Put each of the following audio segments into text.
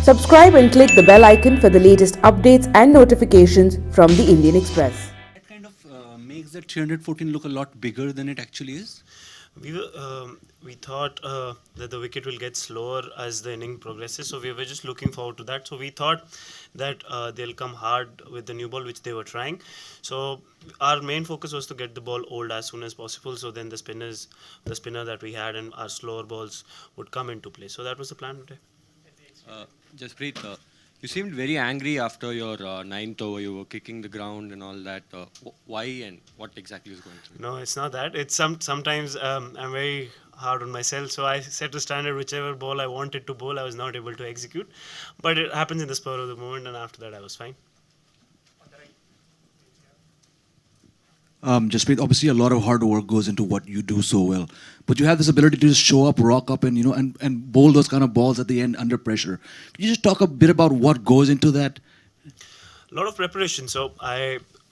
Subscribe and click the bell icon for the latest updates and notifications from the Indian Express. That kind of makes that 314 look a lot bigger than it actually is. We thought that the wicket will get slower as the inning progresses, so we were just looking forward to that. So we thought that they'll come hard with the new ball, which they were trying. So our main focus was to get the ball old as soon as possible. So then the spinner that we had, and our slower balls would come into play. So that was the plan today. Jasprit, you seemed very angry after your ninth over. You were kicking the ground and all that. Why and what exactly was going through? No, it's not that. It's sometimes I'm very hard on myself. So I set a standard. Whichever ball I wanted to bowl, I was not able to execute. But it happens in the spur of the moment, and after that, I was fine. Jasprit, obviously a lot of hard work goes into what you do so well, but you have this ability to just show up, rock up, and and bowl those kind of balls at the end under pressure. Can you just talk a bit about what goes into that? A lot of preparation. So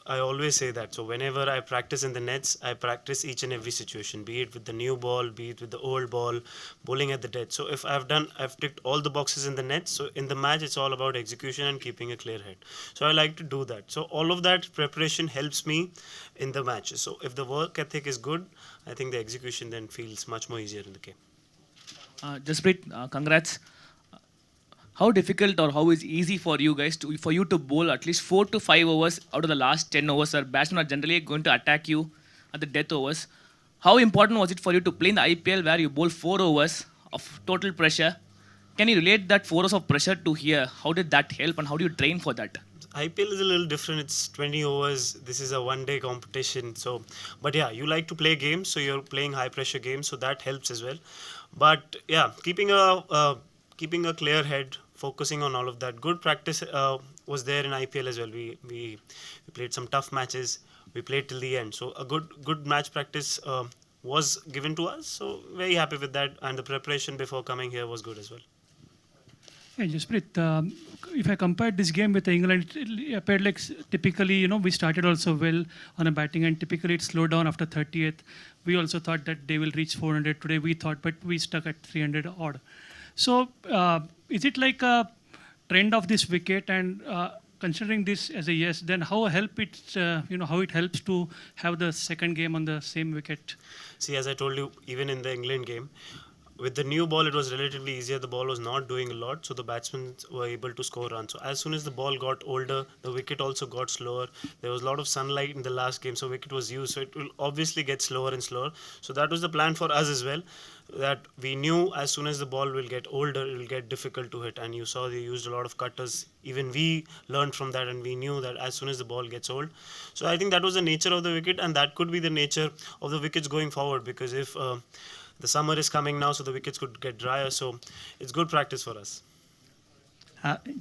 I always say that. So whenever I practice in the nets, I practice each and every situation, be it with the new ball, be it with the old ball, bowling at the dead. So if I've ticked all the boxes in the nets. So in the match, it's all about execution and keeping a clear head. So I like to do that. So all of that preparation helps me in the matches. So if the work ethic is good, I think the execution then feels much more easier in the game. Jasprit, congrats. How difficult or how is easy for you guys for you to bowl at least 4 to 5 overs out of the last 10 overs? Sir, batsmen are generally going to attack you at the death overs. How important was it for you to play in the IPL where you bowl 4 overs of total pressure? Can you relate that 4 hours of pressure to here? How did that help and how do you train for that? IPL is a little different. It's 20 overs. This is a one-day competition. So, but yeah, you like to play games, so you're playing high-pressure games, so that helps as well. But yeah, keeping a clear head, focusing on all of that. Good practice was there in IPL as well. We played some tough matches. We played till the end. So a good match practice was given to us. So very happy with that. And the preparation before coming here was good as well. Hey, Jasprit, if I compared this game with England, it appeared like typically, we started also well on a batting and typically it slowed down after 30th. We also thought that they will reach 400 today, we thought, but we stuck at 300 odd. So is it like a trend of this wicket and considering this as a yes, then how how it helps to have the second game on the same wicket? See, as I told you, even in the England game, with the new ball, it was relatively easier. The ball was not doing a lot, so the batsmen were able to score runs. So as soon as the ball got older, the wicket also got slower. There was a lot of sunlight in the last game, so wicket was used. So it will obviously get slower and slower. So that was the plan for us as well. That we knew as soon as the ball will get older, it will get difficult to hit. And you saw they used a lot of cutters. Even we learned from that, and we knew that as soon as the ball gets old. So I think that was the nature of the wicket, and that could be the nature of the wickets going forward. Because if the summer is coming now, so the wickets could get drier. So it's good practice for us.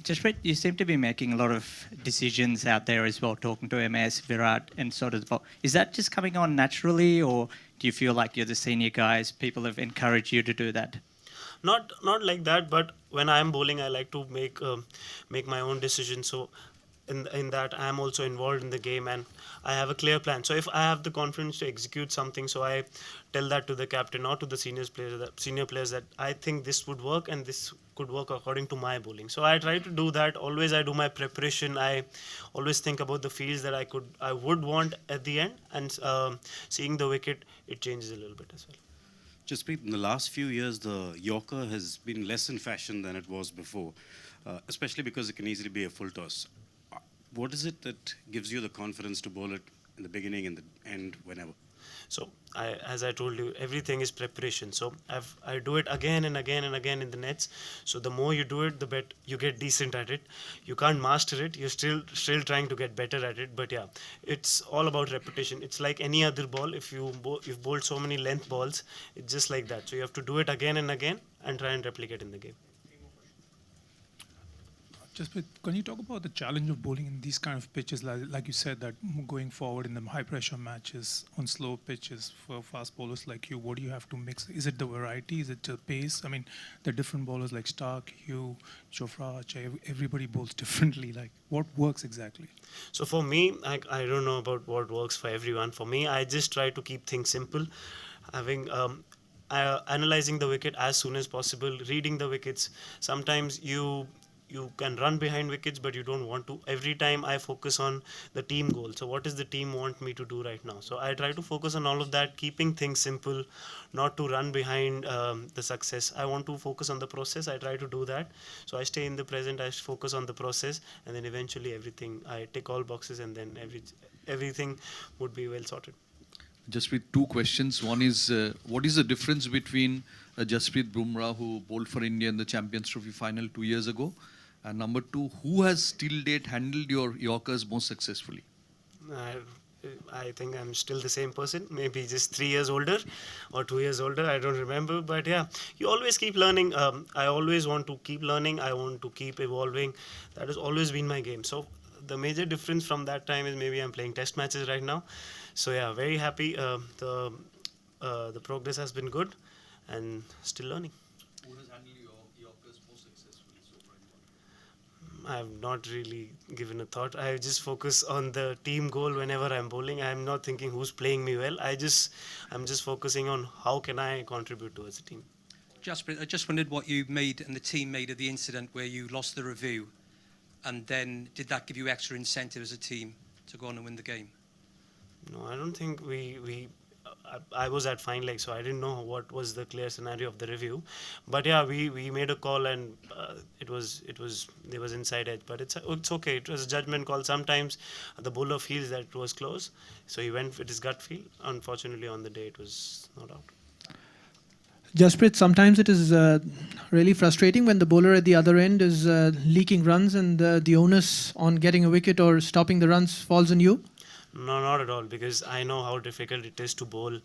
Jasprit, you seem to be making a lot of decisions out there as well, talking to MS, Virat, and sort of. Is that just coming on naturally, or do you feel like you're the senior guys? People have encouraged you to do that. Not like that, but when I am bowling, I like to make my own decisions. So in that I am also involved in the game and I have a clear plan. So if I have the confidence to execute something, so I tell that to the captain or to the senior players that I think this would work and this could work according to my bowling. So I try to do that. Always I do my preparation. I always think about the fields that I would want at the end, and seeing the wicket, it changes a little bit as well. Jasprit, in the last few years, the Yorker has been less in fashion than it was before, especially because it can easily be a full toss. What is it that gives you the confidence to bowl it in the beginning and the end, whenever? So as I told you, everything is preparation. So I do it again and again and again in the nets. So the more you do it, the better you get decent at it. You can't master it. You're still trying to get better at it. But yeah, it's all about repetition. It's like any other ball. If you've bowled so many length balls, it's just like that. So you have to do it again and again and try and replicate in the game. Can you talk about the challenge of bowling in these kind of pitches? Like you said, that going forward in the high pressure matches on slow pitches for fast bowlers like you, what do you have to mix? Is it the variety? Is it the pace? I mean, the different bowlers like Stark, Hugh, Jofra, everybody bowls differently. Like, what works exactly? So for me, I don't know about what works for everyone. For me, I just try to keep things simple, having analyzing the wicket as soon as possible, reading the wickets. Sometimes you you can run behind wickets, but you don't want to. Every time I focus on the team goal. So what does the team want me to do right now? So I try to focus on all of that, keeping things simple, not to run behind the success. I want to focus on the process. I try to do that. So I stay in the present. I focus on the process, and then eventually everything. I tick all boxes, and then everything would be well sorted. Jasprit, two questions. One is, what is the difference between Jasprit Bumrah, who bowled for India in the Champions Trophy final 2 years ago, and number two, who has till date handled your Yorkers most successfully? I think I'm still the same person, maybe just 3 years older or 2 years older, I don't remember. But yeah, you always keep learning. I always want to keep learning. I want to keep evolving. That has always been my game. So the major difference from that time is maybe I'm playing test matches right now. So yeah, very happy. The progress has been good and still learning. Who has handled your Yorkers most successfully so far? I have not really given a thought. I just focus on the team goal whenever I'm bowling. I'm not thinking who's playing me well. I'm just focusing on how can I contribute towards the team. Jasprit, I just wondered what you made and the team made of the incident where you lost the review, and then did that give you extra incentive as a team to go on and win the game? No, I don't think I was at fine leg, so I didn't know what was the clear scenario of the review. But yeah, we made a call, and there was inside edge. But it's okay. It was a judgment call. Sometimes the bowler feels that it was close, so he went with his gut feel. Unfortunately, on the day it was not out. Jasprit, sometimes it is really frustrating when the bowler at the other end is leaking runs, and the onus on getting a wicket or stopping the runs falls on you. No, not at all, because I know how difficult it is to bowl,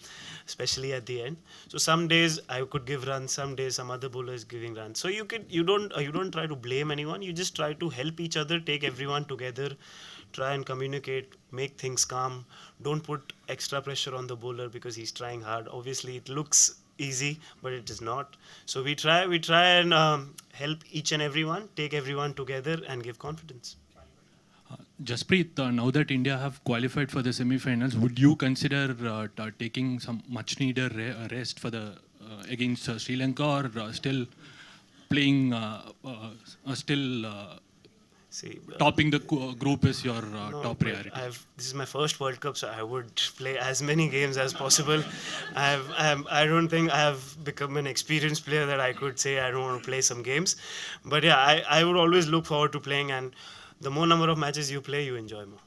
especially at the end. So some days I could give runs, some days some other bowler is giving runs. So you don't try to blame anyone. You just try to help each other, take everyone together, try and communicate, make things calm. Don't put extra pressure on the bowler because he's trying hard. Obviously, it looks easy, but it is not. So we try and help each and everyone, take everyone together, and give confidence. Jasprit, now that India have qualified for the semi-finals, would you consider taking some much-needed rest for the against Sri Lanka, or still playing, topping the group is your top priority? This is my first World Cup, so I would play as many games as possible. I don't think I have become an experienced player that I could say I don't want to play some games. But yeah, I would always look forward to playing, and the more number of matches you play, you enjoy more.